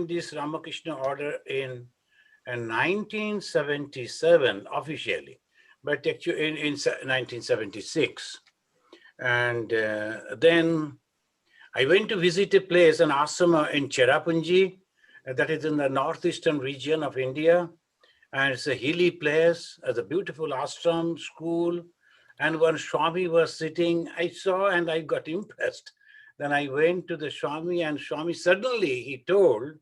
joined this Ramakrishna order in 1977 officially, but actually in 1976. And then I went to visit a place, an ashrama in Cherrapunji, that is in the northeastern region of India. And it's a hilly place, it's a beautiful ashram, school. And when Swami was sitting, I saw and I got impressed. Then I went to the Swami, and Swami suddenly, he told,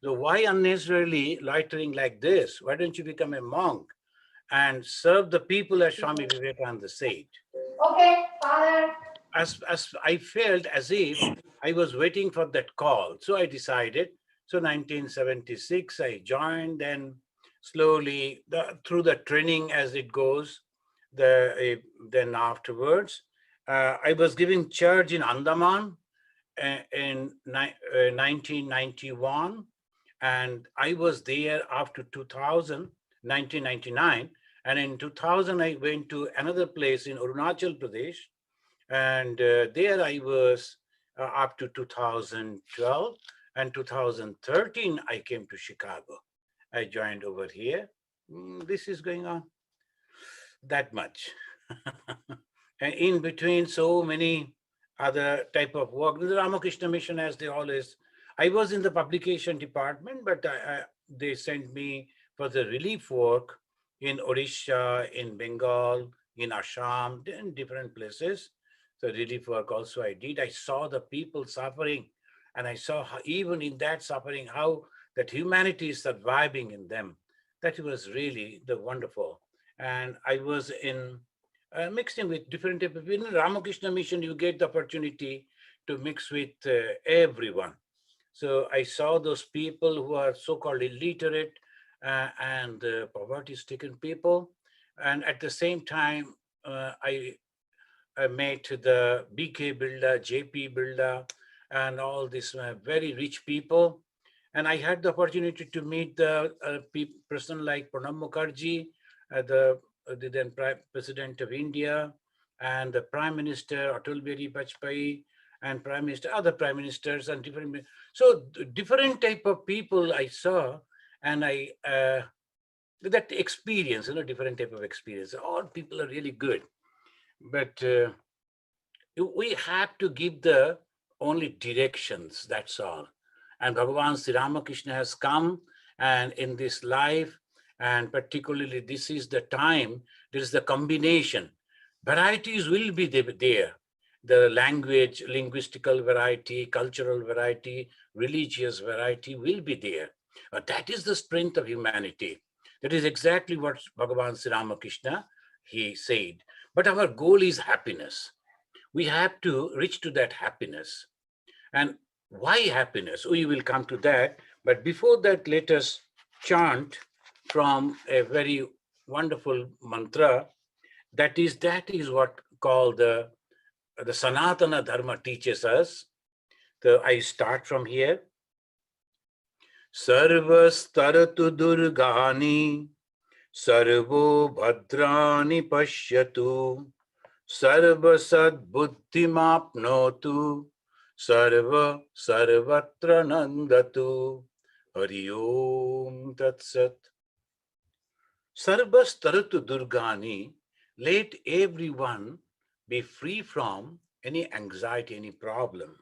so why unnecessarily loitering like this? Why don't you become a monk and serve the people, as Swami Vivekananda said? Okay, Father. As I felt as if I was waiting for that call. So I decided. So 1976, I joined, then slowly through the training as it goes, then afterwards, I was giving church in Andaman in 1991, and I was there after 2000, 1999, and in 2000 I went to another place in Arunachal Pradesh, and there I was up to 2012, and 2013 I came to Chicago. I joined over here. This is going on that much. And in between, so many other type of work. The Ramakrishna Mission, as they always, I was in the publication department, but they sent me for the relief work in Odisha, in Bengal, in Assam, in different places. So relief work also I did. I saw the people suffering, and I saw how, even in that suffering, how that humanity is surviving in them. That was really the wonderful. And I was in mixing with different type of, in Ramakrishna Mission, you get the opportunity to mix with everyone. So I saw those people who are so-called illiterate and poverty-stricken people. And at the same time, I met the BK Builder, JP Builder, and all these very rich people. And I had the opportunity to meet the person like Pranab Mukherjee, the then President of India, and the Prime Minister Atal Bihari Vajpayee, and Prime Minister, other Prime Ministers, and different. So different type of people I saw, and I that experience, different type of experience. All people are really good, but we have to give the only directions. That's all. And Bhagavan Sri Ramakrishna has come, and in this life, and particularly this is the time, there is the combination. Varieties will be there. The language, linguistical variety, cultural variety, religious variety will be there. But that is the strength of humanity. That is exactly what Bhagavan Sri Ramakrishna, he said. But our goal is happiness. We have to reach to that happiness. And why happiness? We will come to that. But before that, let us chant from a very wonderful mantra. That is what called the Sanatana Dharma teaches us. So I start from here. Sarvastaratu durgani, sarvo bhadrani pashyatu, sarvasad buddhimapnotu, sarva sarvatra nandatu. Hari Om Tat Sat. Sarvastaratu durgani, let everyone be free from any anxiety, any problem.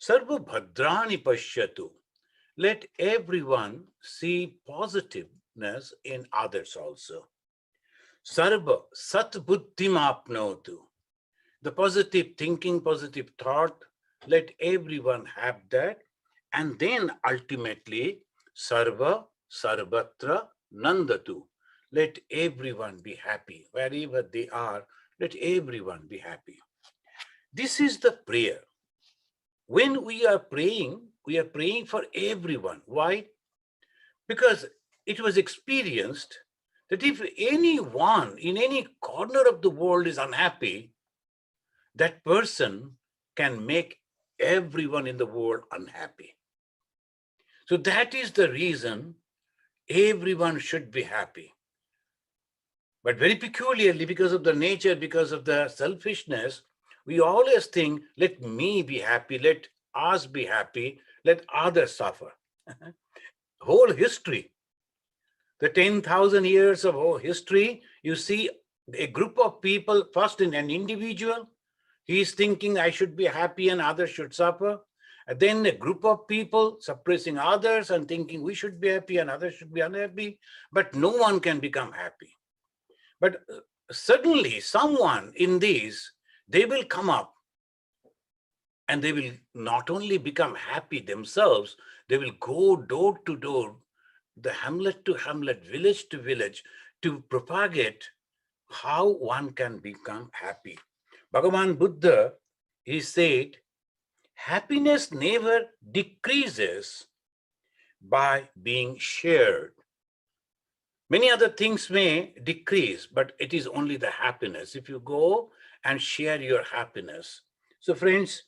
Sarva bhadrani pashyatu, let everyone see positiveness in others also. Sarva sat buddhim apnotu, the positive thinking, positive thought, let everyone have that. And then ultimately, sarva sarvatra nandatu, let everyone be happy. Wherever they are, let everyone be happy. This is the prayer. When we are praying for everyone. Why? Because it was experienced that if anyone in any corner of the world is unhappy, that person can make everyone in the world unhappy. So that is the reason everyone should be happy. But very peculiarly, because of the nature, because of the selfishness, we always think, let me be happy, let us be happy, let others suffer. Whole history, the 10,000 years of whole history, you see a group of people, first in an individual, he's thinking I should be happy and others should suffer. And then a group of people suppressing others and thinking we should be happy and others should be unhappy, but no one can become happy. But suddenly someone in these, they will come up and they will not only become happy themselves, they will go door to door, the hamlet to hamlet, village to village, to propagate how one can become happy. Bhagavan Buddha, he said, happiness never decreases by being shared. Many other things may decrease, but it is only the happiness. If you go and share your happiness. So friends,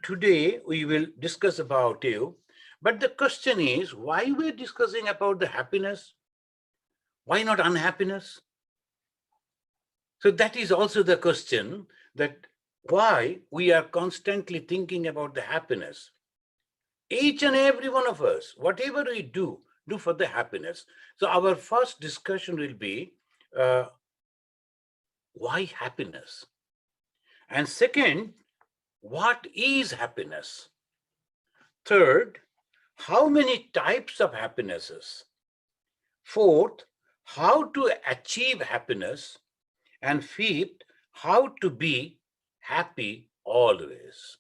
today we will discuss about you. But the question is, why we're discussing about the happiness? Why not unhappiness? So that is also the question, that why we are constantly thinking about the happiness. Each and every one of us, whatever we do for the happiness. So our first discussion will be, why happiness? And second, what is happiness? Third, how many types of happinesses? Fourth, how to achieve happiness? And fifth, how to be happy always.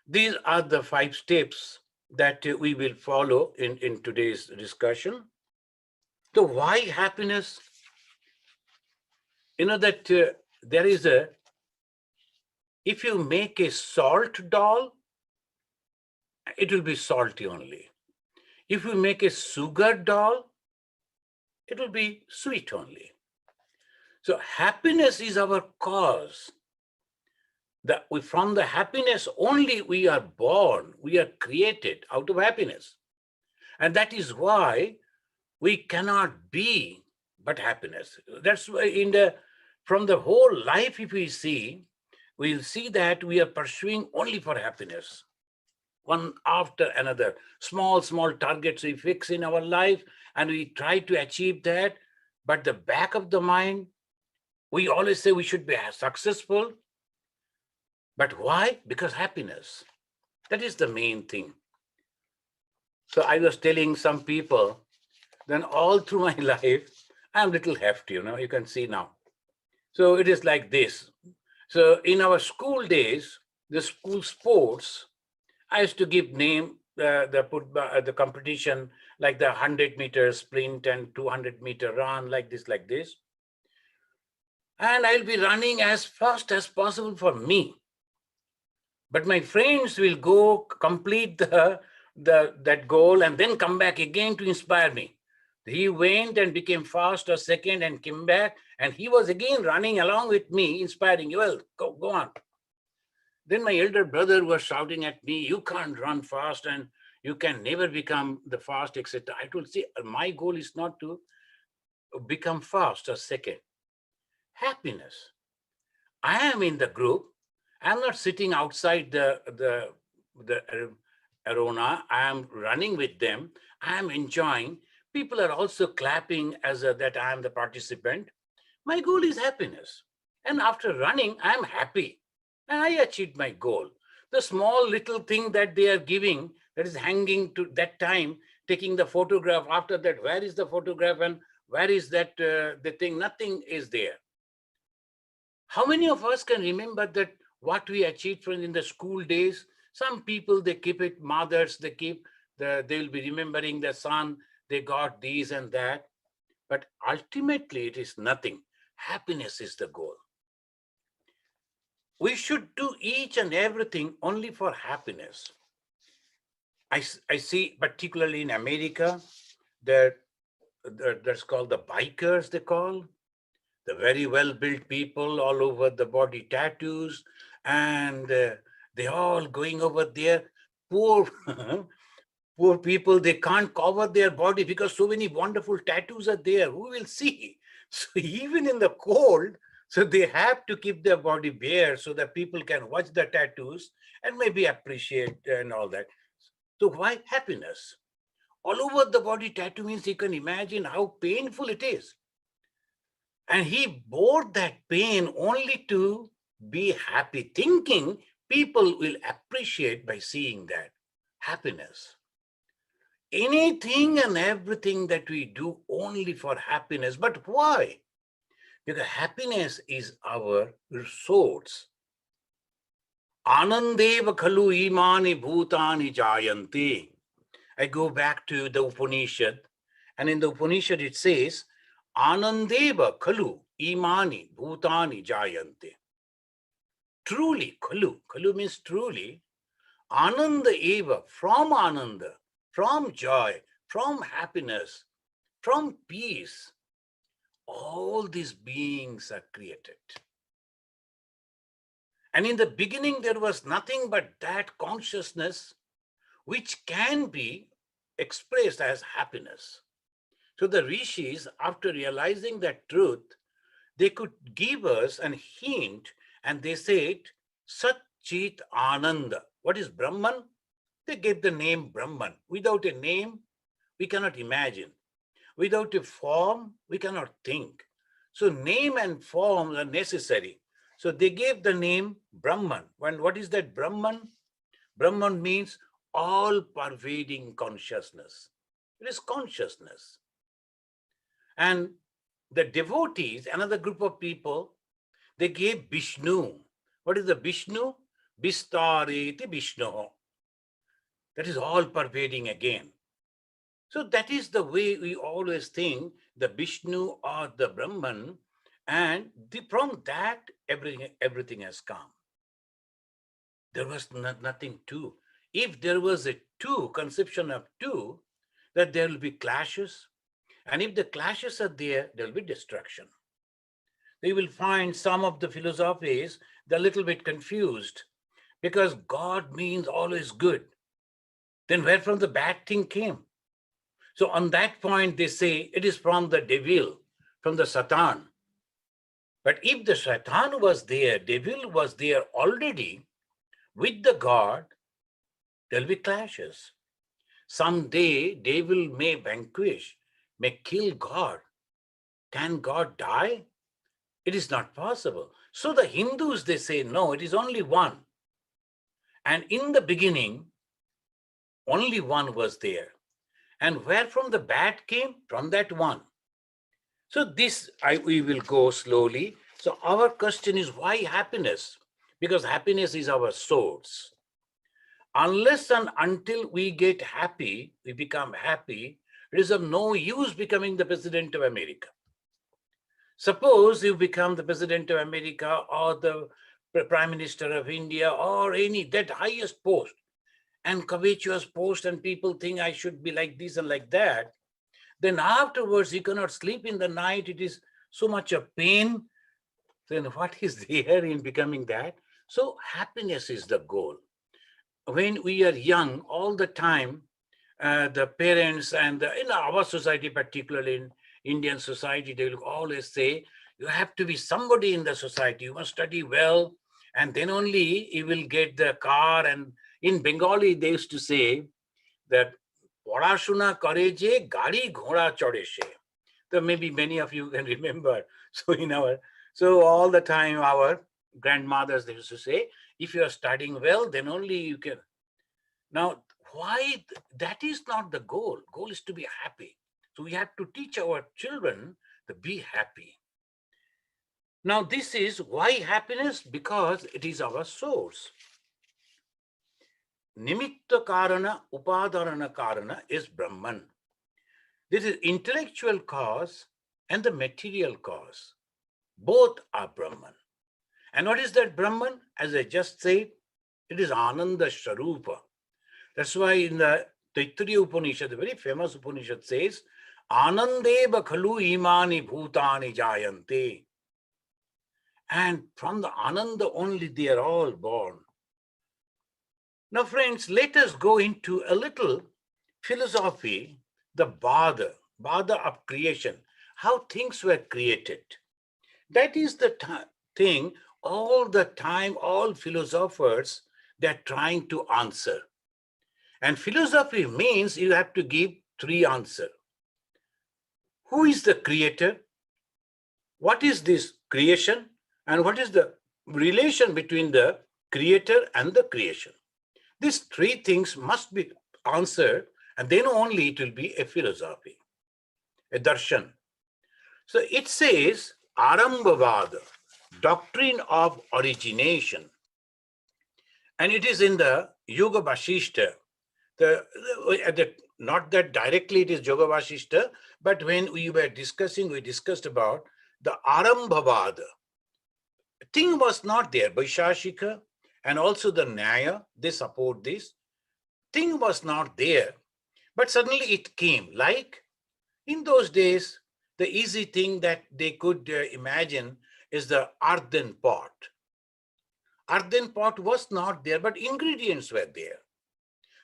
These are the 5 steps that we will follow in today's discussion. So why happiness? You know that there is if you make a salt doll, it will be salty only. If you make a sugar doll, it will be sweet only. So happiness is our cause. From the happiness only we are born, we are created out of happiness. And that is why we cannot be but happiness. That's why from the whole life, if we see, we'll see that we are pursuing only for happiness. One after another, small targets we fix in our life and we try to achieve that. But the back of the mind, we always say we should be successful. But why? Because happiness. That is the main thing. So I was telling some people, then all through my life, I'm a little hefty, you can see now. So it is like this. So in our school days, the school sports, I used to give name the competition, like the 100-meter sprint and 200-meter run, like this. And I'll be running as fast as possible for me. But my friends will go complete that goal and then come back again to inspire me. He went and became fast or second and came back, and he was again running along with me, inspiring, well, go on. Then my elder brother was shouting at me, you can't run fast and you can never become the fast, etc. I told, see, my goal is not to become fast or second. Happiness. I am in the group. I'm not sitting outside the arena. I am running with them. I am enjoying. People are also clapping that I am the participant. My goal is happiness. And after running, I am happy. And I achieved my goal. The small little thing that they are giving, that is hanging to that time, taking the photograph. After that, where is the photograph and where is that the thing? Nothing is there. How many of us can remember that what we achieved in the school days? Some people, they keep it, mothers, they will be remembering the son, they got these and that. But ultimately, it is nothing. Happiness is the goal. We should do each and everything only for happiness. I see, particularly in America, that's called the bikers, they call. The very well-built people, all over the body tattoos, and they all going over there. Poor, poor people, they can't cover their body because so many wonderful tattoos are there. Who will see? So even in the cold, so they have to keep their body bare so that people can watch the tattoos and maybe appreciate and all that. So why happiness? All over the body tattoo means you can imagine how painful it is. And he bore that pain only to be happy, thinking people will appreciate by seeing that happiness. Anything and everything that we do only for happiness. But why? Because happiness is our source. Anandeva khalu imani bhutani jayante. I go back to the Upanishad, and in the Upanishad it says, Anandeva khalu imani bhutani jayante. Truly, khalu means truly, Ananda eva, from Ananda, from joy, from happiness, from peace, all these beings are created. And in the beginning, there was nothing but that consciousness which can be expressed as happiness. So the rishis, after realizing that truth, they could give us a hint, and they said, Sat Chit Ananda. What is Brahman? They gave the name Brahman. Without a name, we cannot imagine. Without a form, we cannot think. So name and form are necessary. So they gave the name Brahman. What is that Brahman? Brahman means all-pervading consciousness. It is consciousness. And the devotees, another group of people, they gave Vishnu. What is the Vishnu? Vistareti Vishnu. That is all-pervading again. So that is the way we always think the Vishnu or the Brahman, and from that everything has come. There was nothing two. If there was a two, conception of two, that there will be clashes. And if the clashes are there, there will be destruction. They will find some of the philosophies, they're a little bit confused because God means always good. Then where from the bad thing came? So on that point, they say it is from the devil, from the Satan. But if the Satan was there, devil was there already with the God, there'll be clashes. Someday, devil may vanquish, may kill God. Can God die? It is not possible. So the Hindus, they say, no, it is only one. And in the beginning, only one was there. And where from the bad came? From that one. So this, we will go slowly. So our question is, why happiness? Because happiness is our source. Unless and until we get happy, we become happy, it is of no use becoming the President of America. Suppose you become the President of America or the Prime Minister of India or any, that highest post, and covetous post, and people think I should be like this and like that, then afterwards you cannot sleep in the night. It is so much of pain. Then what is there in becoming that? So happiness is the goal. When we are young, all the time, the parents and in our society, particularly in Indian society, they will always say, you have to be somebody in the society. You must study well, and then only you will get the car. And in Bengali, they used to say that Porashuna kare je gari ghora chode she. So maybe many of you can remember. So all the time our grandmothers, they used to say, if you are studying well, then only you can. Now, why? That is not the goal. Goal is to be happy. So we have to teach our children to be happy. Now, this is why happiness, because it is our source. Nimitta karana, upadarana karana is Brahman. This is intellectual cause and the material cause. Both are Brahman. And what is that Brahman? As I just said, it is Ananda Sharupa. That's why in the Taittiriya Upanishad, the very famous Upanishad says, Anandeva khalu imani bhutani jayante. And from the Ananda only they are all born. Now, friends, let us go into a little philosophy, the Bada of creation, how things were created. That is the thing all the time, all philosophers, they're trying to answer. And philosophy means you have to give three answers. Who is the creator? What is this creation? And what is the relation between the creator and the creation? These three things must be answered, and then only it will be a philosophy, a darshan. So it says Arambhavada, doctrine of origination. And it is in the Yoga Vasishta. Not that directly it is Yoga Vasishta, but when we were discussing, we discussed about the Arambhavada. Thing was not there. Vaishashika and also the Nyaya, they support this. Thing was not there, but suddenly it came. Like in those days, the easy thing that they could imagine is the earthen pot. Earthen pot was not there, but ingredients were there.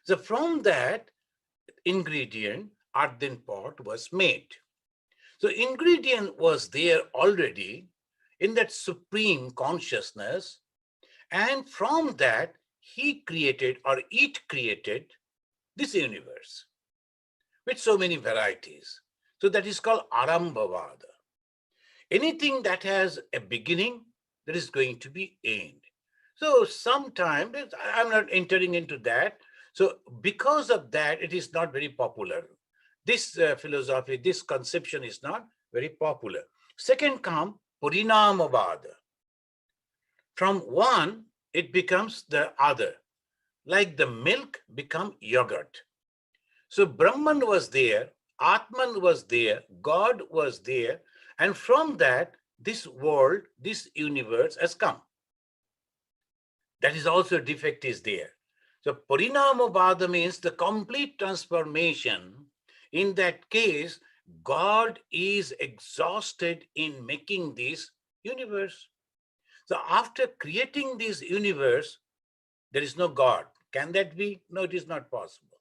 So from that ingredient, earthen pot was made. So ingredient was there already in that supreme consciousness. And from that, he created or it created this universe with so many varieties. So that is called Arambhavada. Anything that has a beginning, there is going to be end. So sometimes, I'm not entering into that. So because of that, it is not very popular. This philosophy, this conception is not very popular. Second comes Parinamavada. From one, it becomes the other. Like the milk become yogurt. So Brahman was there, Atman was there, God was there, and from that, this world, this universe has come. That is also defect is there. So Parinamavada means the complete transformation. In that case, God is exhausted in making this universe. So after creating this universe, there is no God. Can that be? No, it is not possible.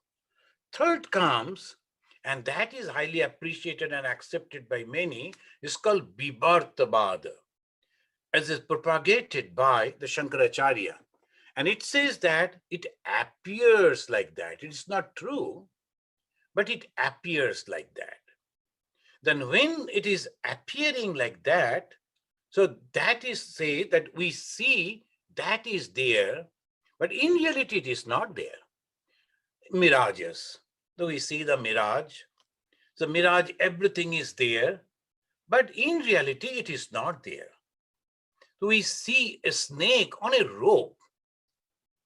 Third comes, and that is highly appreciated and accepted by many, is called Vibhartabhada, as is propagated by the Shankaracharya. And it says that it appears like that. It is not true, but it appears like that. Then when it is appearing like that, so that is say that we see that is there, but in reality it is not there. Mirages. So we see the mirage. The mirage, everything is there, but in reality it is not there. So we see a snake on a rope.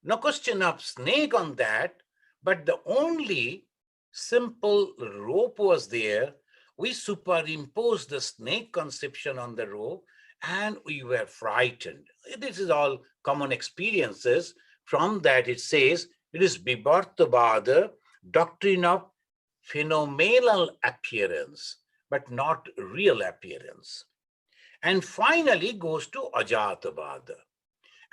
No question of snake on that, but the only simple rope was there. We superimposed the snake conception on the rope and we were frightened. This is all common experiences. From that it says, it is Vibhartabhada, doctrine of phenomenal appearance, but not real appearance. And finally goes to Ajatabhada.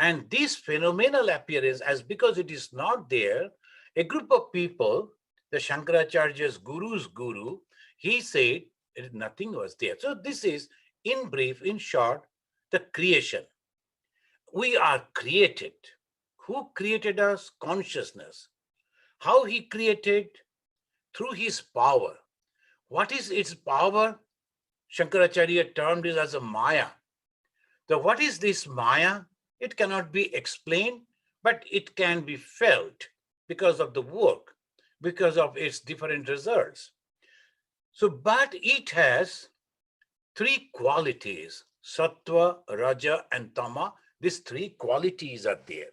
And this phenomenal appearance, as because it is not there, a group of people, the Shankaracharya's guru's guru, he said nothing was there. So this is, in brief, in short, the creation. We are created. Who created us? Consciousness. How he created? Through his power. What is its power? Shankaracharya termed it as a Maya. So what is this Maya? It cannot be explained, but it can be felt because of the work, because of its different results. So, but it has three qualities, sattva, raja, and tama. These three qualities are there.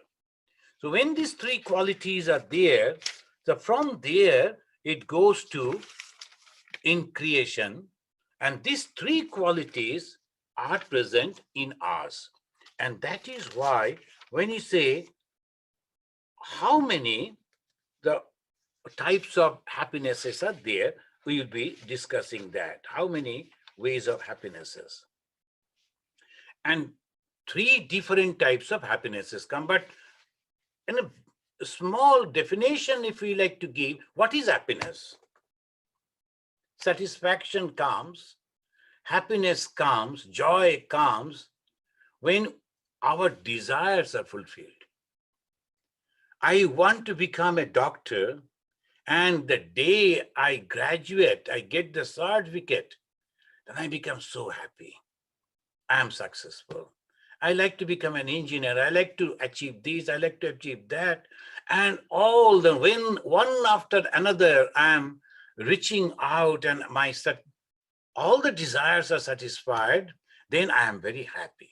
So when these three qualities are there, so from there, it goes to in creation, and these three qualities are present in us. And that is why when you say how many the types of happinesses are there, we will be discussing that. How many ways of happinesses? And three different types of happinesses come, but in a small definition, if we like to give, what is happiness? Satisfaction comes, happiness comes, joy comes when our desires are fulfilled. I want to become a doctor, And the day I graduate, I get the certificate, then I become so happy. I am successful. I like to become an engineer. I like to achieve this. I like to achieve that. And all the when one after another, I am reaching out and all the desires are satisfied, then I am very happy.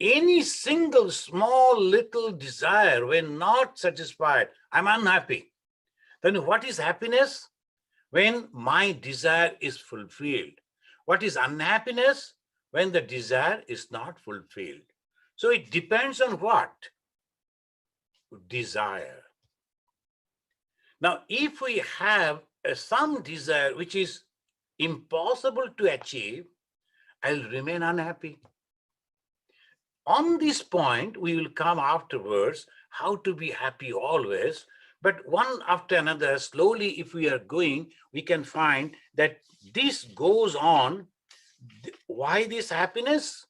Any single small little desire, when not satisfied, I'm unhappy. Then what is happiness? When my desire is fulfilled. What is unhappiness? When the desire is not fulfilled. So it depends on what? Desire. Now, if we have some desire which is impossible to achieve, I'll remain unhappy. On this point, we will come afterwards, how to be happy always. But one after another, slowly, if we are going, we can find that this goes on. Why this happiness?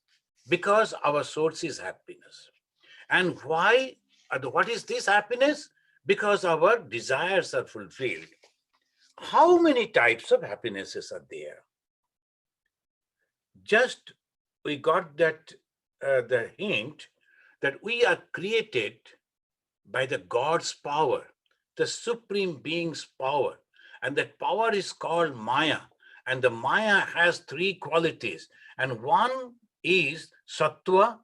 Because our source is happiness. And why? What is this happiness? Because our desires are fulfilled. How many types of happinesses are there? Just we got that the hint that we are created by the God's power, the supreme being's power. And that power is called Maya. And the Maya has three qualities. And one is Sattva,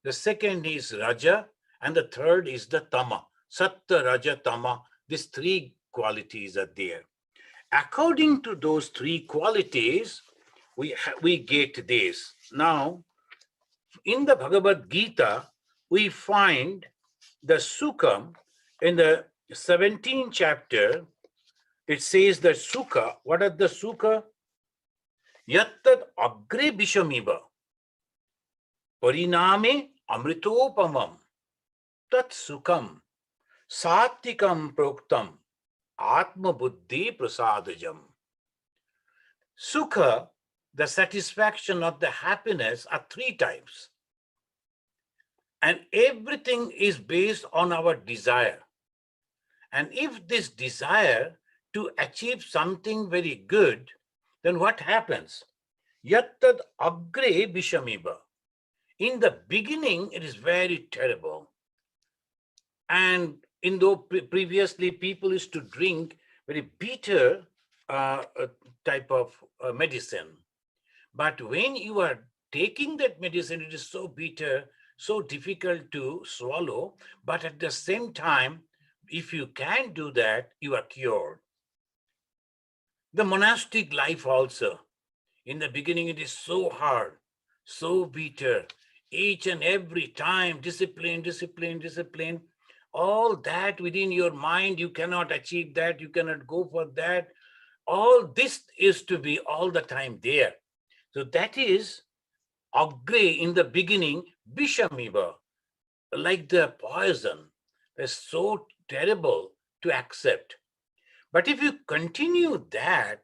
the second is Raja, and the third is the Tama. Sattva, Raja, Tama, these three qualities are there. According to those three qualities, we get this. Now, in the Bhagavad Gita, we find the Sukha in the 17th chapter. It says that Sukha, what are the Sukha? Yattad agre bishamiba, pariname amritopamam, tat sukham, sattikam proktam, atma buddhi prasadajam. Sukha, the satisfaction of the happiness, are three types. And everything is based on our desire. And if this desire to achieve something very good, then what happens? Yattad agre bishamiba. In the beginning, it is very terrible. And previously people used to drink very bitter type of medicine. But when you are taking that medicine, it is so bitter, so difficult to swallow. But at the same time, if you can do that, you are cured. The monastic life also, in the beginning, it is so hard, so bitter. Each and every time, discipline, discipline, discipline. All that within your mind, you cannot achieve that, you cannot go for that. All this is to be all the time there. So that is agre in the beginning, bishamiba, like the poison. That's so terrible to accept. But if you continue that,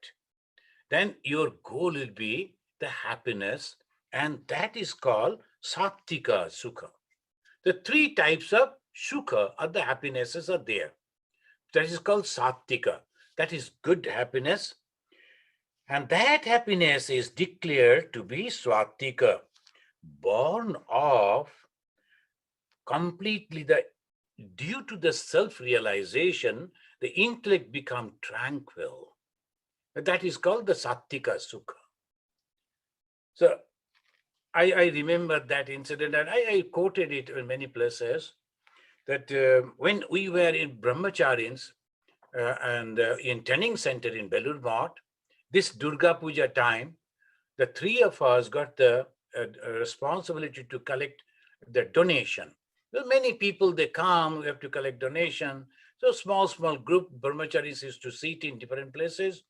then your goal will be the happiness, and that is called sattika sukha. The three types of sukha are the happinesses are there. That is called sattika. That is good happiness. And that happiness is declared to be swatika, born of completely due to the self-realization, the intellect become tranquil. That is called the sattika sukha. So I remember that incident, and I quoted it in many places, that when we were in brahmacharis and in training center in Belur Math, this Durga Puja time, the three of us got the responsibility to collect the donation. Well, many people, they come, we have to collect donation. So small group, brahmacharis used to sit in different places.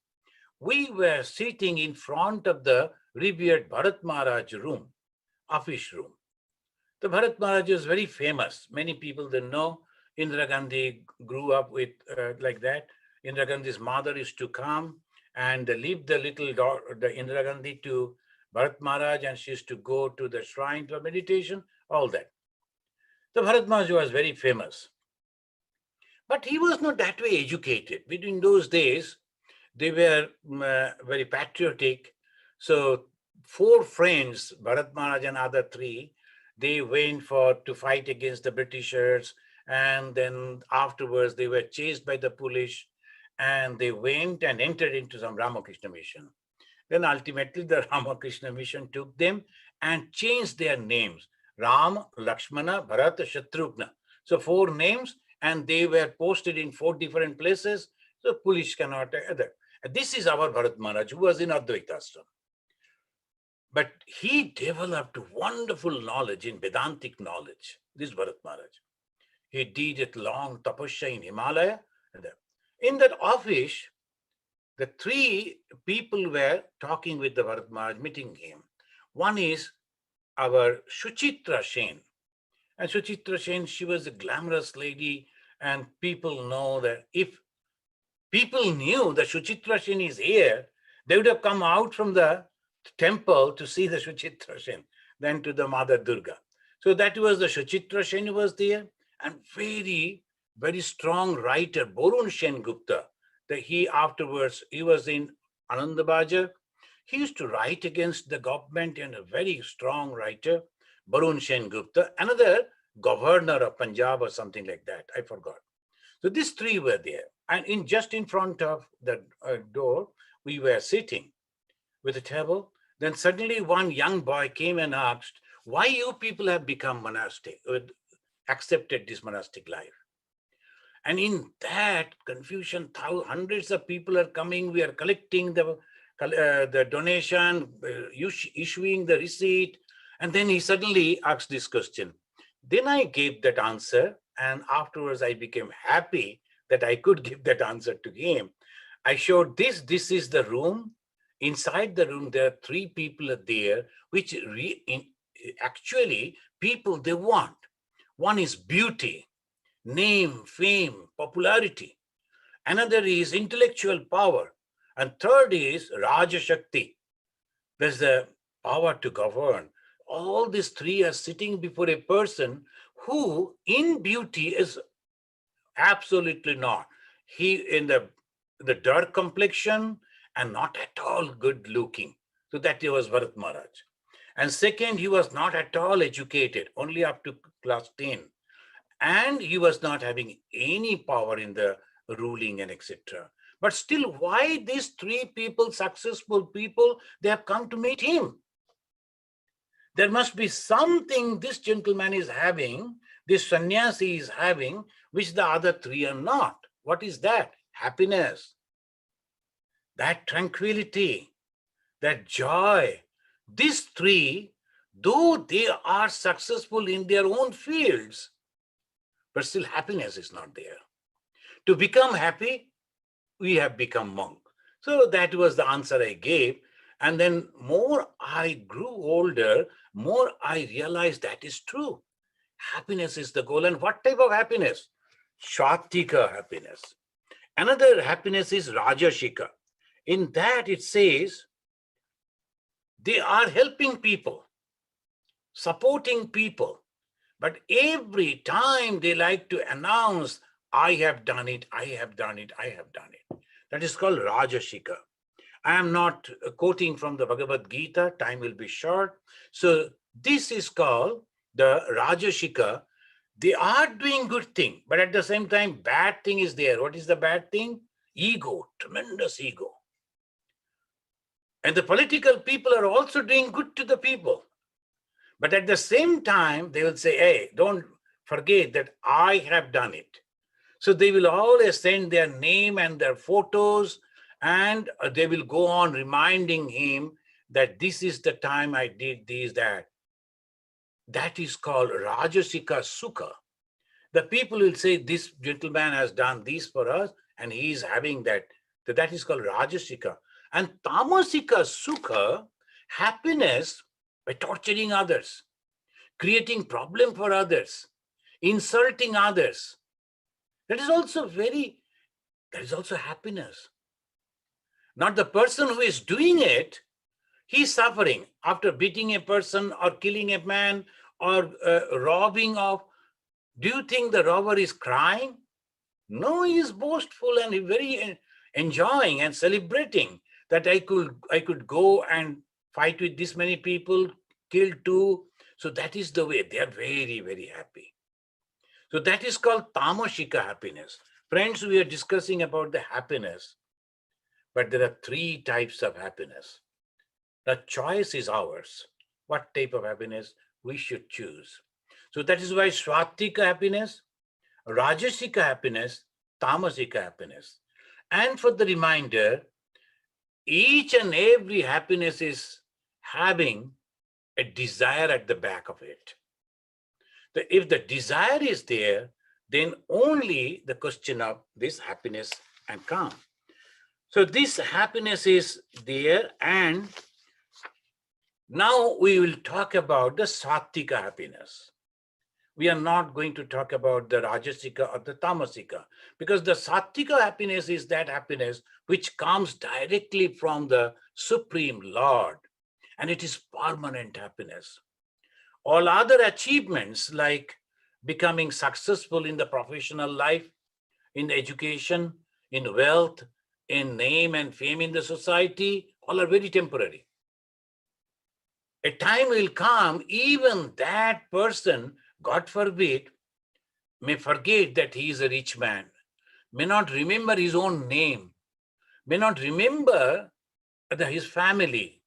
We were sitting in front of the revered Bharat Maharaj room, office room. The Bharat Maharaj is very famous. Many people they know. Indira Gandhi grew up with like that. Indira Gandhi's mother used to come and leave the little daughter, the Indira Gandhi, to Bharat Maharaj, and she used to go to the shrine for meditation, all that. The Bharat Maharaj was very famous. But he was not that way educated. Between those days, they were very patriotic. So 4 friends, Bharat Maharaj and other 3, they went to fight against the Britishers. And then afterwards, they were chased by the police and they went and entered into some Ramakrishna mission. Then ultimately the Ramakrishna mission took them and changed their names. Ram, Lakshmana, Bharata, Shatrughna. So 4 names, and they were posted in 4 different places. So police cannot other. This is our Bharat Maharaj, who was in Advaita Ashram. But he developed wonderful knowledge in Vedantic knowledge, this Bharat Maharaj. He did it long tapasya in Himalaya. In that office, the 3 people were talking with the Bharat Maharaj, meeting him. One is our Suchitra Sen. And Suchitra Sen, she was a glamorous lady, and people know that if people knew that Suchitra Sen is here, they would have come out from the temple to see the Suchitra Sen, then to the Mother Durga. So that was the Suchitra Sen who was there, and very, very strong writer, Borun Sen Gupta. That he afterwards, he was in Anandabajar. He used to write against the government, and a very strong writer, Barun Sen Gupta, another governor of Punjab or something like that. I forgot. So these 3 were there. And just in front of the door, we were sitting with a table. Then suddenly one young boy came and asked, why you people have become monastic, accepted this monastic life? And in that confusion, hundreds of people are coming. We are collecting the donation, issuing the receipt. And then he suddenly asked this question. Then I gave that answer. And afterwards, I became happy that I could give that answer to him. I showed this. This is the room. Inside the room, there are 3 people there, which actually people they want. One is beauty, name, fame, popularity. Another is intellectual power. And third is Raja Shakti. There's the power to govern. All these 3 are sitting before a person who in beauty is absolutely not. He in the dark complexion and not at all good looking. So that he was Bharat Maharaj. And second, he was not at all educated, only up to class 10. And he was not having any power in the ruling and etc. But still, why these 3 people, successful people, they have come to meet him? There must be something this gentleman is having, this sannyasi is having, which the other 3 are not. What is that? Happiness, that tranquility, that joy. These 3, though they are successful in their own fields, but still happiness is not there. To become happy, we have become monk. So that was the answer I gave. And then more I grew older, more I realized that is true. Happiness is the goal. And what type of happiness? Shatika happiness. Another happiness is Rajashika. In that it says, they are helping people, supporting people. But every time they like to announce, I have done it, I have done it, I have done it. That is called Rajashika. I am not quoting from the Bhagavad Gita, time will be short. So this is called the Rajashika. They are doing good thing, but at the same time, bad thing is there. What is the bad thing? Ego, tremendous ego. And the political people are also doing good to the people. But at the same time, they will say, hey, don't forget that I have done it. So they will always send their name and their photos, and they will go on reminding him that this is the time I did this, that. That is called Rajasika Sukha. The people will say, this gentleman has done this for us, and he is having that. So that is called Rajasika. And Tamasika Sukha, happiness by torturing others, creating problem for others, insulting others. That is also happiness. Not the person who is doing it, he's suffering after beating a person or killing a man or robbing of. Do you think the robber is crying? No, he is boastful and very enjoying and celebrating that I could go and fight with this many people, kill two. So that is the way they are very, very happy. So that is called tamashika happiness. Friends, we are discussing about the happiness, but there are three types of happiness. The choice is ours. What type of happiness we should choose. So that is why Swatika happiness, Rajasika happiness, Tamasika happiness. And for the reminder, each and every happiness is having a desire at the back of it. If the desire is there, then only the question of this happiness and calm. So this happiness is there, and now we will talk about the Sattika happiness. We are not going to talk about the Rajasika or the Tamasika, because the Sattika happiness is that happiness which comes directly from the Supreme Lord, and it is permanent happiness. All other achievements like becoming successful in the professional life, in education, in wealth, in name and fame in the society, all are very temporary. A time will come, even that person, God forbid, may forget that he is a rich man, may not remember his own name, may not remember his family.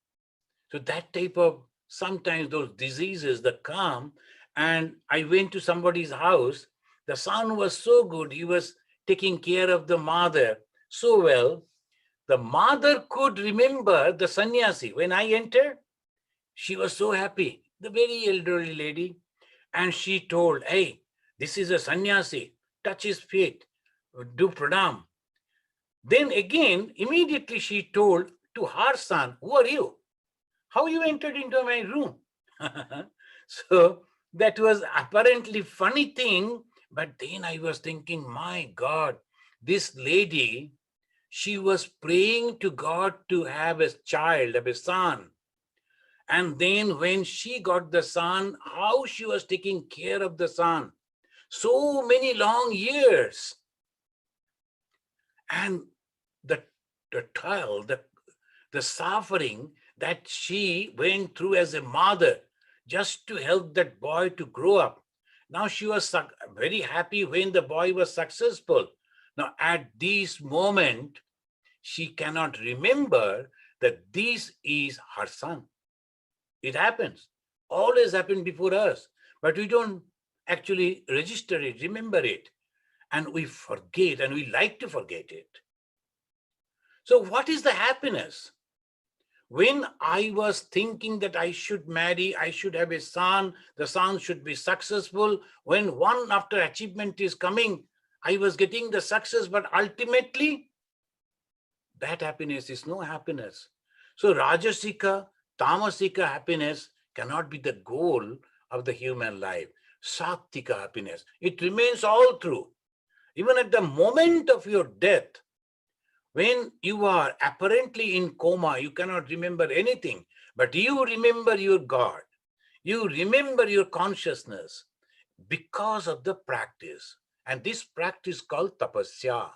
So that type of, sometimes those diseases that come, and I went to somebody's house, the son was so good, he was taking care of the mother so well. The mother could remember the sannyasi. When I entered, she was so happy, the very elderly lady. And she told, hey, this is a sannyasi, touch his feet, do pranam. Then again, immediately she told to her son, who are you? How you entered into my room? So that was apparently funny thing. But then I was thinking, my God, this lady, she was praying to God to have a child, have a son. And then when she got the son, how she was taking care of the son. So many long years. And the trial, the suffering that she went through as a mother just to help that boy to grow up. Now she was very happy when the boy was successful. Now at this moment, she cannot remember that this is her son. It happens. Always happened before us, but we don't actually register it, remember it, and we forget, and we like to forget it. So what is the happiness? When I was thinking that I should marry, I should have a son, the son should be successful, when one after achievement is coming, I was getting the success, but ultimately, that happiness is no happiness. So Rajasika, Tamasika happiness cannot be the goal of the human life. Sattika happiness, it remains all through. Even at the moment of your death, when you are apparently in coma, you cannot remember anything, but you remember your God. You remember your consciousness because of the practice. And this practice called tapasya.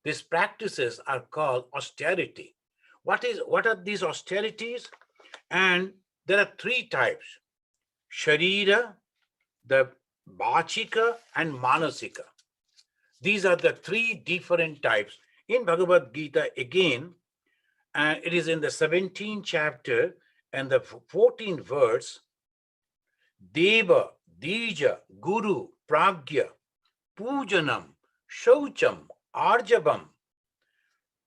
These practices are called austerity. What are these austerities? And there are three types: Sharira, the Bachika, and Manasika. These are the three different types. In Bhagavad Gita, again, it is in the 17th chapter and the 14th verse. Deva, Dija, Guru, Pragya, Pujanam, Shaucham, Arjavam,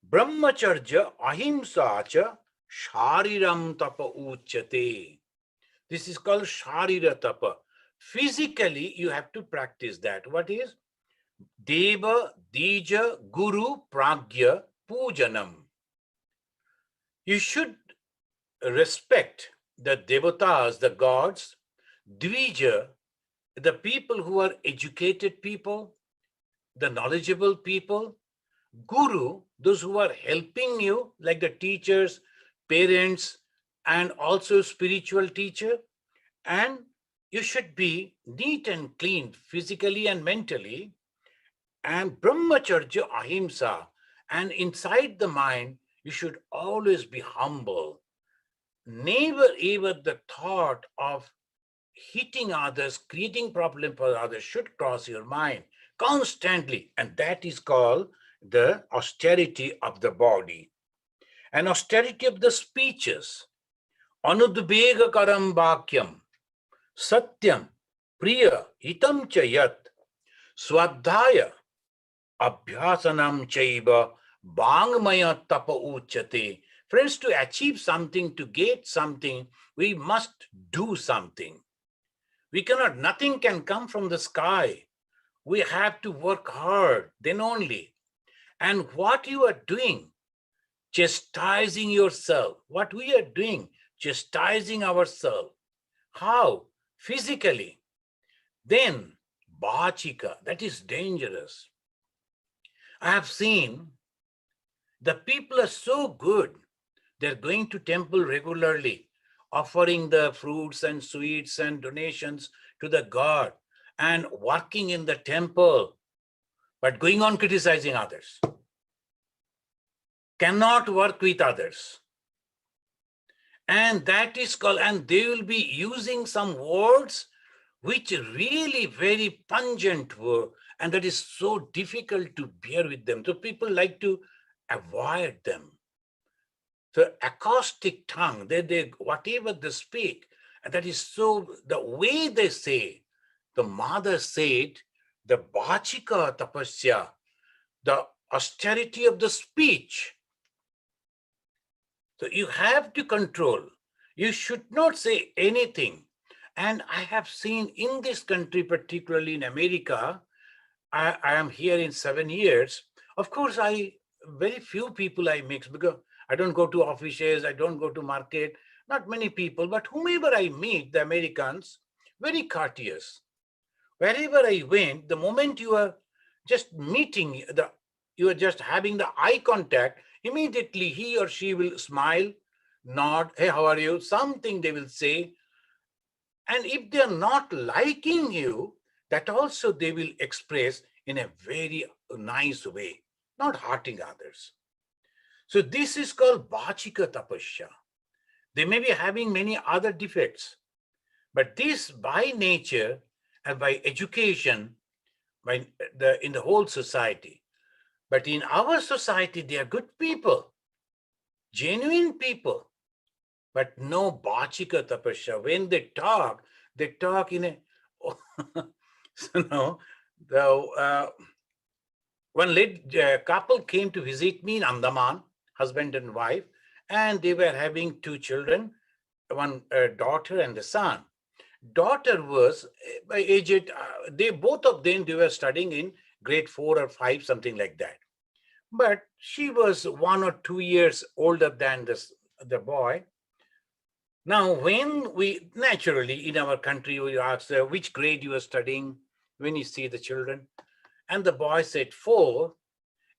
Brahmacharya, Ahimsa cha, Shariram tapa uchyate. This is called Sharira tapa. Physically, you have to practice that. What is? Deva, Dija, Guru, Pragya, Pujanam. You should respect the devatas, the gods, Dvija, the people who are educated people, the knowledgeable people, Guru, those who are helping you, like the teachers, parents, and also spiritual teacher. And you should be neat and clean physically and mentally. and brahmacharya ahimsa. And inside the mind, you should always be humble. Never ever the thought of hitting others, creating problem for others should cross your mind constantly. And that is called the austerity of the body and austerity of the speeches. Anudvega karam vakyam, satyam, priya, hitam cha yat, swadhyaya, abhyasanam chaiva, bangmaya tapa uchate. Friends, to achieve something, to get something, we must do something. We cannot, nothing can come from the sky. We have to work hard, then only. And what you are doing, chastising yourself, what we are doing, chastising ourselves. How? Physically. Then, bhachika, that is dangerous. I have seen the people are so good. They're going to temple regularly, offering the fruits and sweets and donations to the God and working in the temple, but going on criticizing others. Cannot work with others. And that is called, and they will be using some words which really very pungent were, and that is so difficult to bear with them. So people like to avoid them. The acoustic tongue, they whatever they speak, and that is so, the way they say, the mother said, the bhachika tapasya, the austerity of the speech. So you have to control. You should not say anything. And I have seen in this country, particularly in America, I am here in 7 years. Of course, very few people I mix because I don't go to offices, I don't go to market, not many people, but whomever I meet, the Americans, very courteous. Wherever I went, the moment you are just meeting, you are just having the eye contact, immediately he or she will smile, nod, hey, how are you? Something they will say. And if they are not liking you, that also they will express in a very nice way, not hurting others. So this is called bhachika tapasya. They may be having many other defects, but this by nature and by education, in the whole society. But in our society, they are good people, genuine people, but no bhachika tapasya. When they talk in a, so no, one couple came to visit me in Andaman, husband and wife, and they were having 2 children, one daughter and a son. Daughter was by aged, they both of them, they were studying in grade 4 or 5, something like that. But she was 1 or 2 years older than the boy. Now, when we naturally in our country, we ask which grade you are studying when you see the children, and the boy said 4,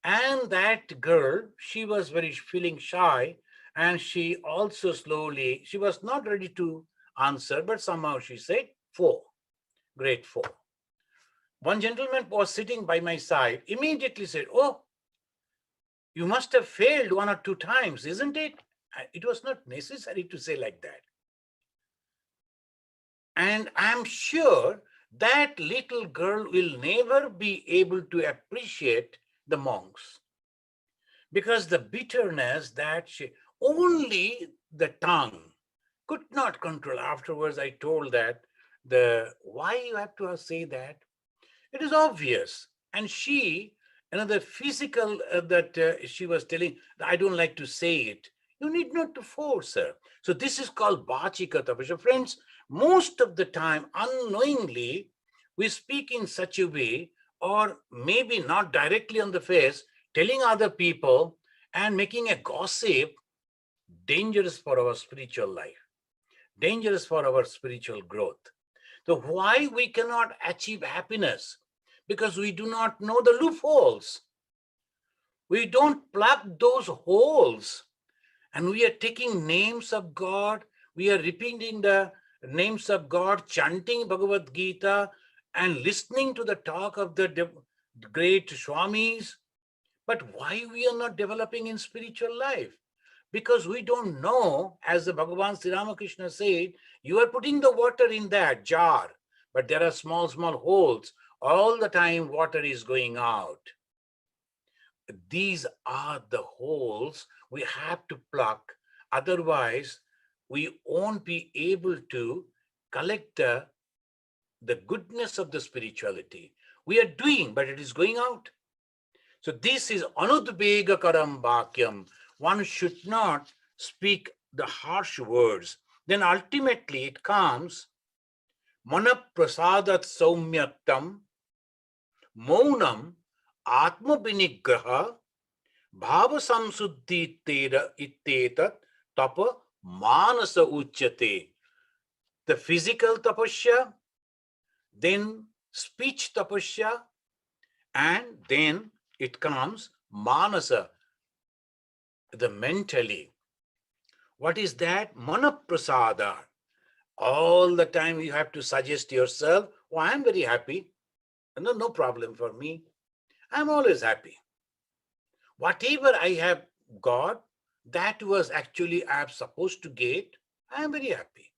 and that girl, she was very feeling shy, and she also slowly, she was not ready to answer, but somehow she said 4, grade 4. One gentleman was sitting by my side, immediately said, oh, you must have failed 1 or 2 times, isn't it? It was not necessary to say like that. And I'm sure that little girl will never be able to appreciate the monks, because the bitterness that only the tongue could not control. Afterwards, I told that why you have to say that? It is obvious. And she, another physical that she was telling, I don't like to say it. You need not to force her. So this is called bhachika tapasya. Friends, most of the time, unknowingly, we speak in such a way, or maybe not directly on the face, telling other people and making a gossip, dangerous for our spiritual life, dangerous for our spiritual growth. So why we cannot achieve happiness? Because we do not know the loopholes. We don't plug those holes. And we are taking names of God. We are repeating the names of God, chanting Bhagavad Gita, and listening to the talk of the great Swamis. But why we are not developing in spiritual life? Because we don't know, as the Bhagavan Sri Ramakrishna said, you are putting the water in that jar, but there are small, small holes. All the time water is going out. These are the holes we have to plug. Otherwise, we won't be able to collect the goodness of the spirituality. We are doing, but it is going out. So this is anudbegakaram bhakyam. One should not speak the harsh words. Then ultimately it comes manaprasadat saumyaktam maunam atmabinigraha bhava samsuddhi ittetat tapa manasa uchyate. The physical tapasya, then speech tapasya, and then it comes manasa, the mentally. What is that? Manaprasada. All the time you have to suggest yourself, oh, I'm very happy. No problem for me. I'm always happy. Whatever I have got, that was actually I'm supposed to get. I'm very happy.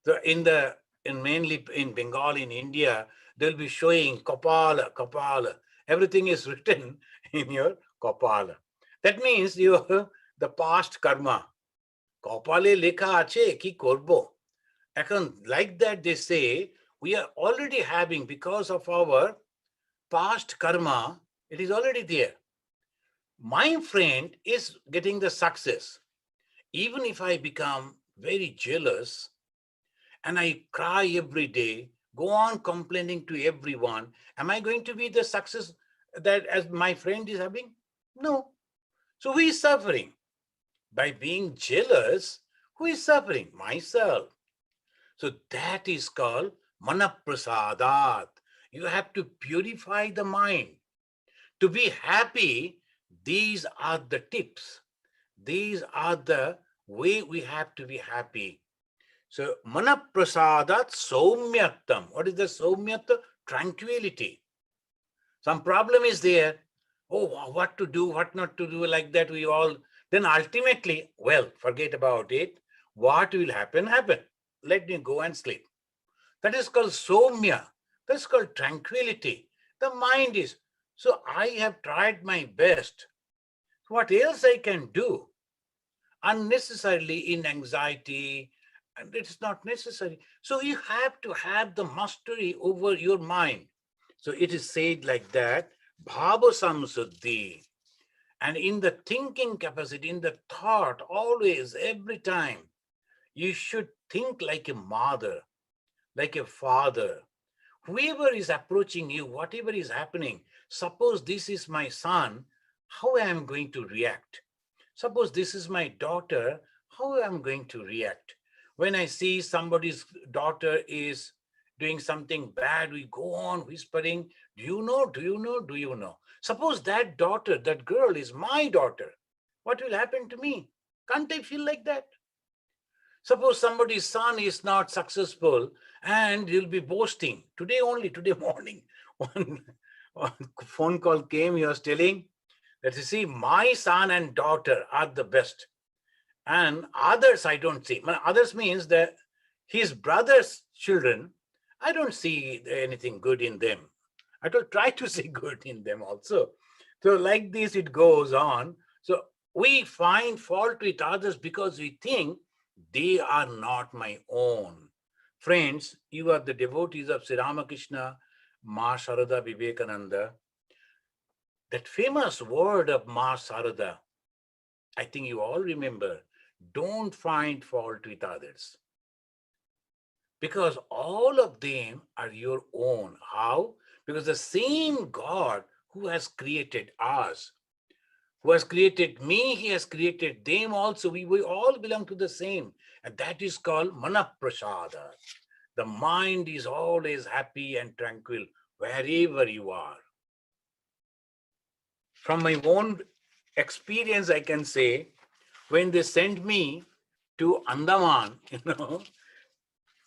So in mainly in Bengal, in India, they'll be showing Kapala, Kapala. Everything is written in your Kapala. That means the past karma. Kapale lekha ache ki korbo. Like that they say, we are already having, because of our past karma, it is already there. My friend is getting the success. Even if I become very jealous and I cry every day, go on complaining to everyone, am I going to be the success that as my friend is having? No. So who is suffering? By being jealous, who is suffering? Myself. So that is called manaprasadat. You have to purify the mind. To be happy, these are the tips. These are the way we have to be happy. So manaprasadat saumyattam. What is the saumyattam? Tranquility. Some problem is there. Oh, what to do, what not to do, like that we all. Then ultimately, well, forget about it. What will happen, happen. Let me go and sleep. That is called somya. That's called tranquility. The mind is. So I have tried my best. What else I can do? Unnecessarily in anxiety, and it's not necessary. So you have to have the mastery over your mind. So it is said like that, bhava samsuddhi. And in the thinking capacity, in the thought, always, every time, you should think like a mother, like a father. Whoever is approaching you, whatever is happening, suppose this is my son, how I am going to react? Suppose this is my daughter, how I am going to react? When I see somebody's daughter is doing something bad, we go on whispering, do you know, do you know, do you know? Suppose that daughter, that girl is my daughter, what will happen to me? Can't I feel like that? Suppose somebody's son is not successful and he'll be boasting. Today only, today morning, one phone call came, he was telling that, you see, my son and daughter are the best. And others I don't see. Others means that his brother's children, I don't see anything good in them. I will try to see good in them also. So like this, it goes on. So we find fault with others because we think they are not my own. Friends, you are the devotees of Sri Ramakrishna, Ma Sharada Vivekananda. That famous word of Ma Sarada, I think you all remember, don't find fault with others. Because all of them are your own. How? Because the same God who has created us, who has created me, he has created them also. We all belong to the same. And that is called Manaprasada. The mind is always happy and tranquil wherever you are. From my own experience, I can say, when they sent me to Andaman,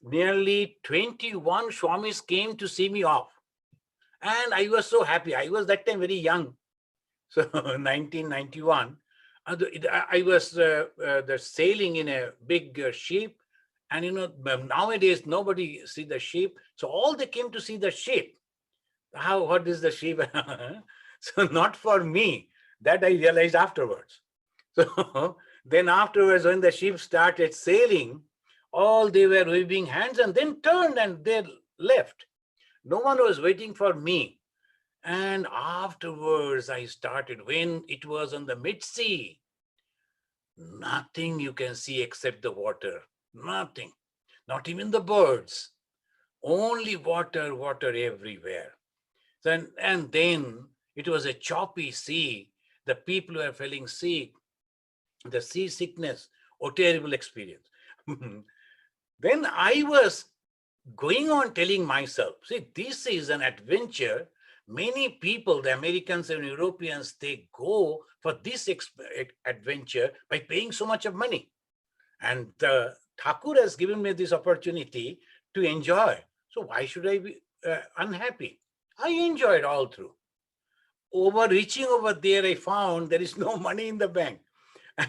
nearly 21 Swamis came to see me off. And I was so happy. I was that time very young. So 1991, I was sailing in a big ship. And nowadays nobody see the sheep. So all they came to see the sheep. What is the sheep? So not for me. That I realized afterwards. So then afterwards, when the ship started sailing, all they were waving hands and then turned and they left. No one was waiting for me. And afterwards, I started, when it was on the mid-sea, nothing you can see except the water. Nothing. Not even the birds. Only water, water everywhere. And then it was a choppy sea. The people were feeling sick, the seasickness, a terrible experience. Then I was going on telling myself, see, this is an adventure. Many people, the Americans and Europeans, they go for this adventure by paying so much of money. And Thakur has given me this opportunity to enjoy. So why should I be unhappy? I enjoyed all through. Reaching over there, I found there is no money in the bank.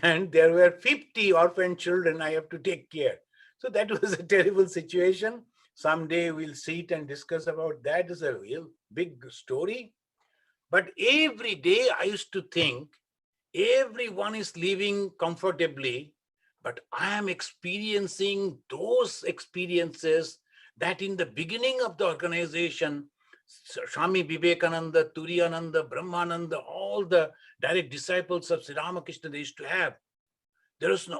And there were 50 orphan children I have to take care. So that was a terrible situation. Someday we'll sit and discuss about that. It's a real big story. But every day I used to think, everyone is living comfortably, but I am experiencing those experiences that in the beginning of the organization, Swami Vivekananda, Turiyananda, Brahmananda, all the direct disciples of Sri Ramakrishna they used to have.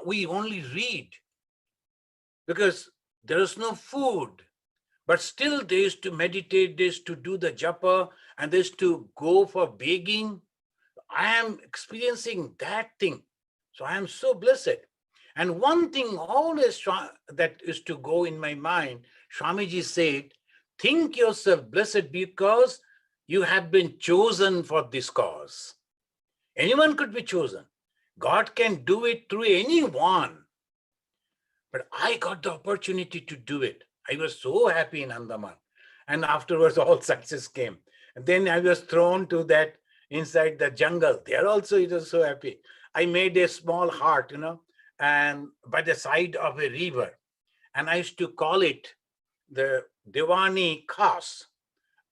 We only read because there is no food. But still they used to meditate, they used to do the japa, and they used to go for begging. I am experiencing that thing. So I am so blessed. And one thing always that is to go in my mind, Swamiji said, think yourself blessed because you have been chosen for this cause. Anyone could be chosen. God can do it through anyone. But I got the opportunity to do it. I was so happy in Andaman. And afterwards, all success came. And then I was thrown to that inside the jungle. There also, it was so happy. I made a small hut, and by the side of a river. And I used to call it the Devani Khas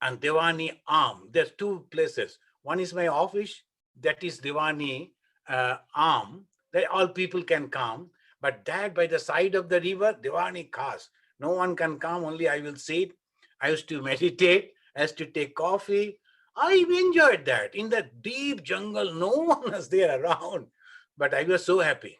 and Devani Arm. There's two places. One is my office, that is Devani Arm, that all people can come. But that by the side of the river, Devani Khas. No one can come, only I will sit. I used to meditate, I used to take coffee. I enjoyed that. In that deep jungle, no one was there around. But I was so happy.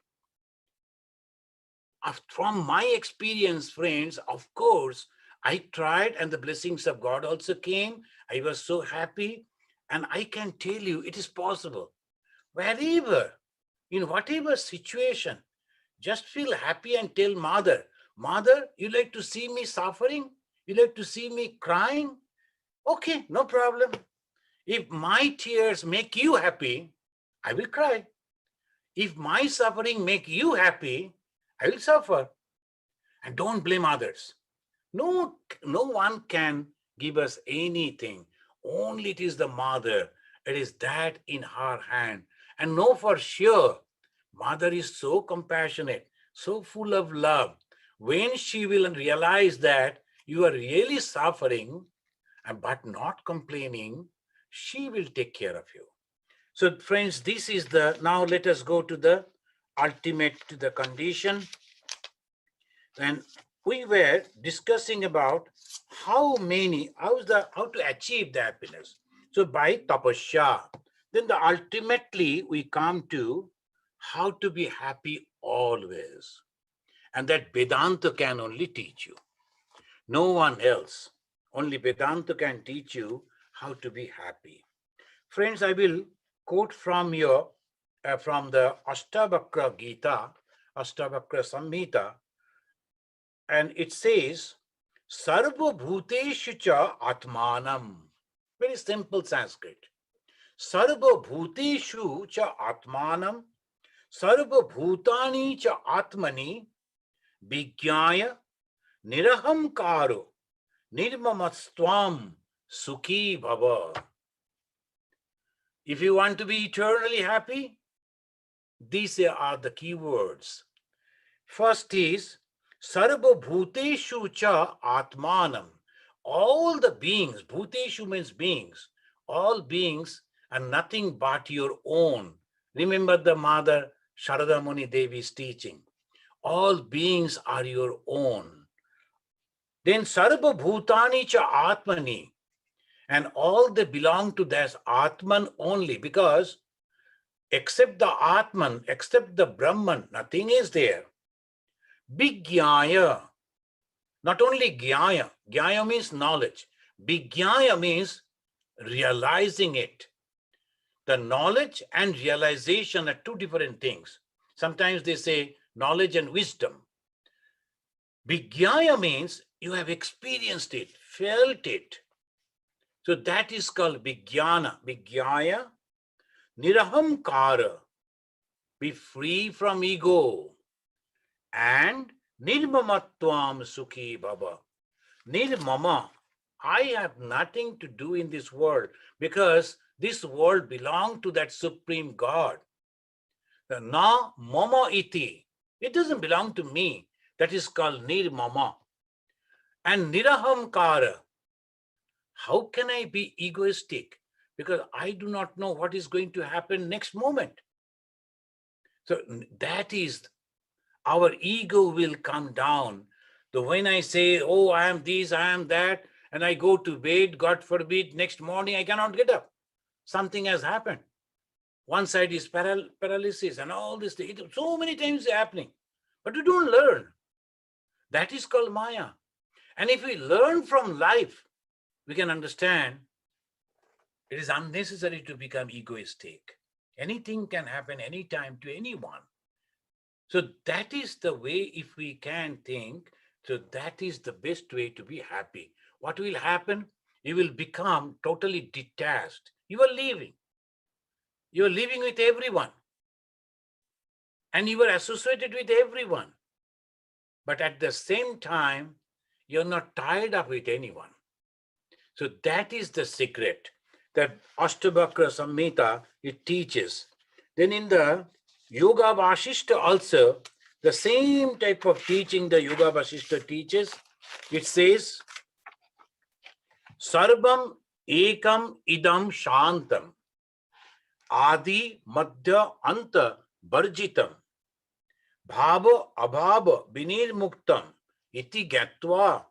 From my experience, friends, of course, I tried and the blessings of God also came. I was so happy. And I can tell you, it is possible. Wherever, in whatever situation, just feel happy and tell mother, Mother, you like to see me suffering? You like to see me crying? Okay, no problem. If my tears make you happy, I will cry. If my suffering make you happy, I will suffer. And don't blame others. No one can give us anything. Only it is the mother. It is that in her hand. And know for sure, mother is so compassionate, so full of love. When she will realize that you are really suffering, but not complaining, she will take care of you. So friends, this is now let us go to the ultimate, to the condition. And we were discussing about how to achieve the happiness. So by tapasya, then ultimately we come to how to be happy always. And that Vedanta can only teach you. No one else. Only Vedanta can teach you how to be happy. Friends, I will quote from from the Ashtavakra Gita, Ashtavakra Samhita, and it says, Sarva Bhuteshu cha Atmanam. Very simple Sanskrit. Sarva Bhuteshu cha Atmanam, Sarva Bhutani cha Atmani, Vigyaya Nirahamkaro Nirmamastvam Sukhi Bhava. If you want to be eternally happy, these are the key words. First is Sarva Bhuteshu Cha Atmanam. All the beings, Bhuteshu means beings, all beings are nothing but your own. Remember the Mother Sharada Muni Devi's teaching. All beings are your own. Then Sarva Bhutani Cha Atmani. And all they belong to that Atman only, because except the Atman, except the Brahman, nothing is there. Vigyaya, not only Gyaya, Gyaya means knowledge. Vigyaya means realizing it. The knowledge and realization are two different things. Sometimes they say knowledge and wisdom. Vigyaya means you have experienced it, felt it. So that is called Vigyana. Vigyaya, Nirahamkara, be free from ego. And Nirmamatvam Sukhi Baba. Nirmama, I have nothing to do in this world because this world belongs to that Supreme God. Na mama iti. It doesn't belong to me. That is called Nirmama. And Nirahamkara. How can I be egoistic? Because I do not know what is going to happen next moment. So that is, our ego will come down. So when I say, oh, I am this, I am that, and I go to bed, God forbid, next morning I cannot get up. Something has happened. One side is paralysis and all this. So many times happening. But we don't learn. That is called Maya. And if we learn from life, we can understand it is unnecessary to become egoistic. Anything can happen anytime to anyone. So that is the way, if we can think, so that is the best way to be happy. What will happen? You will become totally detached. You are living. You are living with everyone. And you are associated with everyone. But at the same time, you're not tied up with anyone. So that is the secret that Ashtabhakra Samhita, it teaches. Then in the Yoga Vasishta also, the same type of teaching the Yoga Vasishta teaches. It says, Sarvam ekam idam shantam, adi madhya anta barjitam, bhava abhava vinirmuktam, iti gatva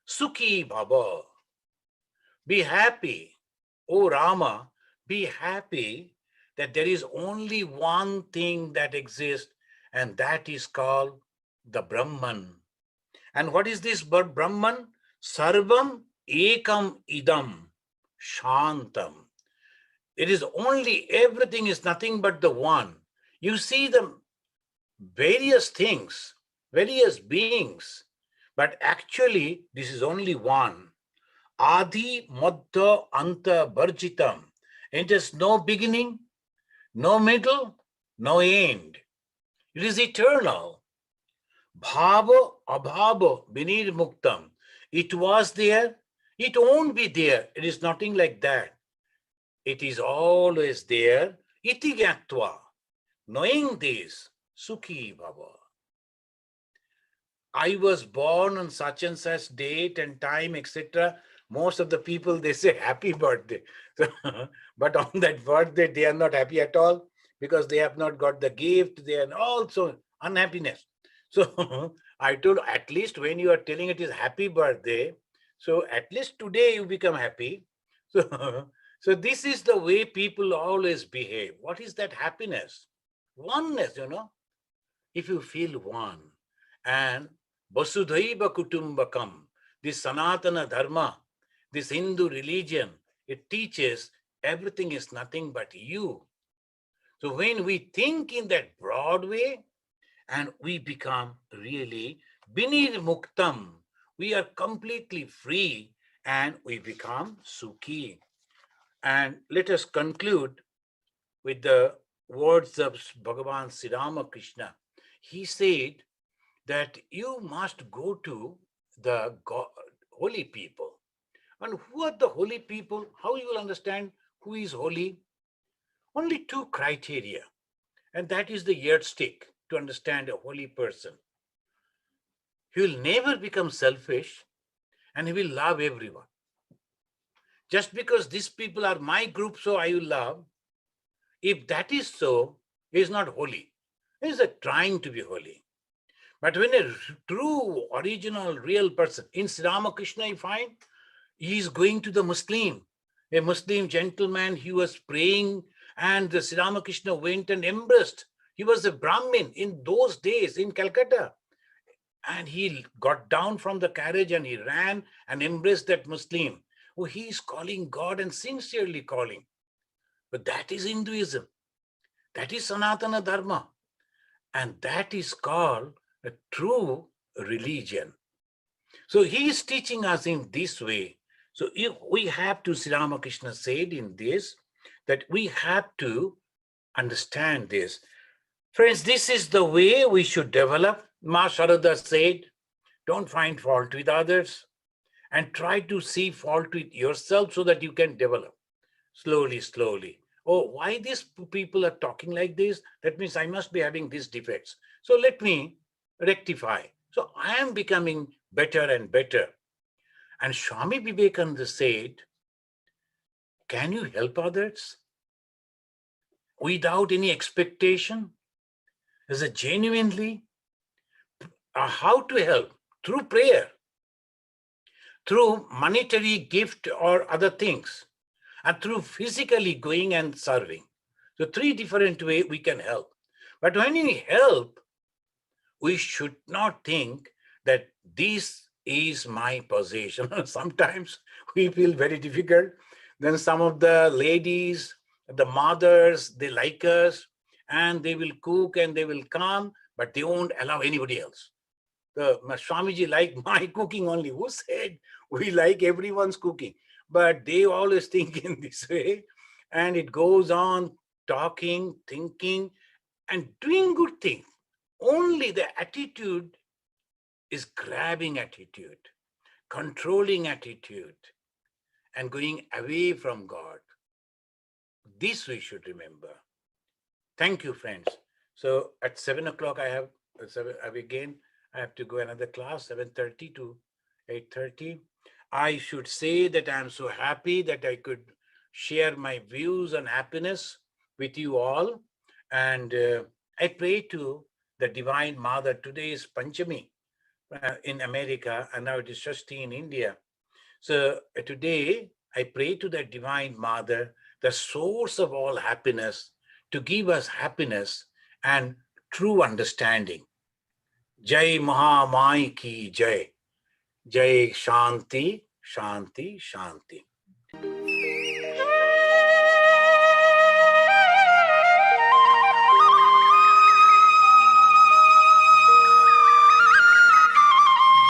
sukhi bhava. Be happy, O Rama, be happy that there is only one thing that exists, and that is called the Brahman. And what is this Brahman? Sarvam ekam idam shantam. It is only, everything is nothing but the one. You see the various things, various beings, but actually this is only one. Adi Madhya Anta Barjitam. It has no beginning, no middle, no end. It is eternal. Bhava Abhava Vinirmuktam. It was there, it won't be there. It is nothing like that. It is always there. Iti Gatva. Knowing this, Sukhi Bhava. I was born on such and such date and time, etc. Most of the people, they say happy birthday. But on that birthday, they are not happy at all because they have not got the gift. They are also unhappiness. So I told, at least when you are telling it is happy birthday, so at least today you become happy. So, so this is the way people always behave. What is that happiness? Oneness, if you feel one. And Vasudhaiva Kutumbakam, this Sanatana Dharma, this Hindu religion, it teaches everything is nothing but you. So when we think in that broad way, and we become really Binir Muktam, we are completely free and we become Sukhi. And let us conclude with the words of Bhagavan Sri Ramakrishna. He said that you must go to the holy people. And who are the holy people? How you will understand who is holy? Only two criteria, and that is the yardstick to understand a holy person. He will never become selfish and he will love everyone. Just because these people are my group, so I will love. If that is so, he is not holy. He is trying to be holy. But when a true, original, real person, in Sri Ramakrishna, you find he is going to the Muslim, a Muslim gentleman, he was praying, and the Sri Ramakrishna went and embraced. He was a Brahmin in those days in Calcutta. And he got down from the carriage and he ran and embraced that Muslim. Oh, he is calling God and sincerely calling. But that is Hinduism. That is Sanatana Dharma. And that is called a true religion. So he is teaching us in this way. So if we have to, Sri Ramakrishna said in this, that we have to understand this. Friends, this is the way we should develop. Ma Sharada said, don't find fault with others and try to see fault with yourself so that you can develop slowly, slowly. Oh, why these people are talking like this? That means I must be having these defects. So let me rectify. So I am becoming better and better. And Swami Vivekananda said, can you help others without any expectation? Is it genuinely? How to help? Through prayer, through monetary gift or other things, and through physically going and serving. So three different ways we can help. But when we help, we should not think that this is my possession. Sometimes we feel very difficult. Then some of the ladies, the mothers, they like us and they will cook and they will come, but they won't allow anybody else. The Swamiji like my cooking only. Who said we like everyone's cooking? But they always think in this way, and it goes on talking, thinking, and doing good things. Only the attitude is grabbing attitude, controlling attitude, and going away from God. This we should remember. Thank you, friends. So at 7 o'clock, I have I have to go another class, 7:30 to 8:30. I should say that I'm so happy that I could share my views on happiness with you all. And I pray to the Divine Mother. Today is Panchami in America, and now it is Shashti in India. So today, I pray to the Divine Mother, the source of all happiness, to give us happiness and true understanding. Jai Mahamai ki Jai. Jai Shanti, Shanti, Shanti.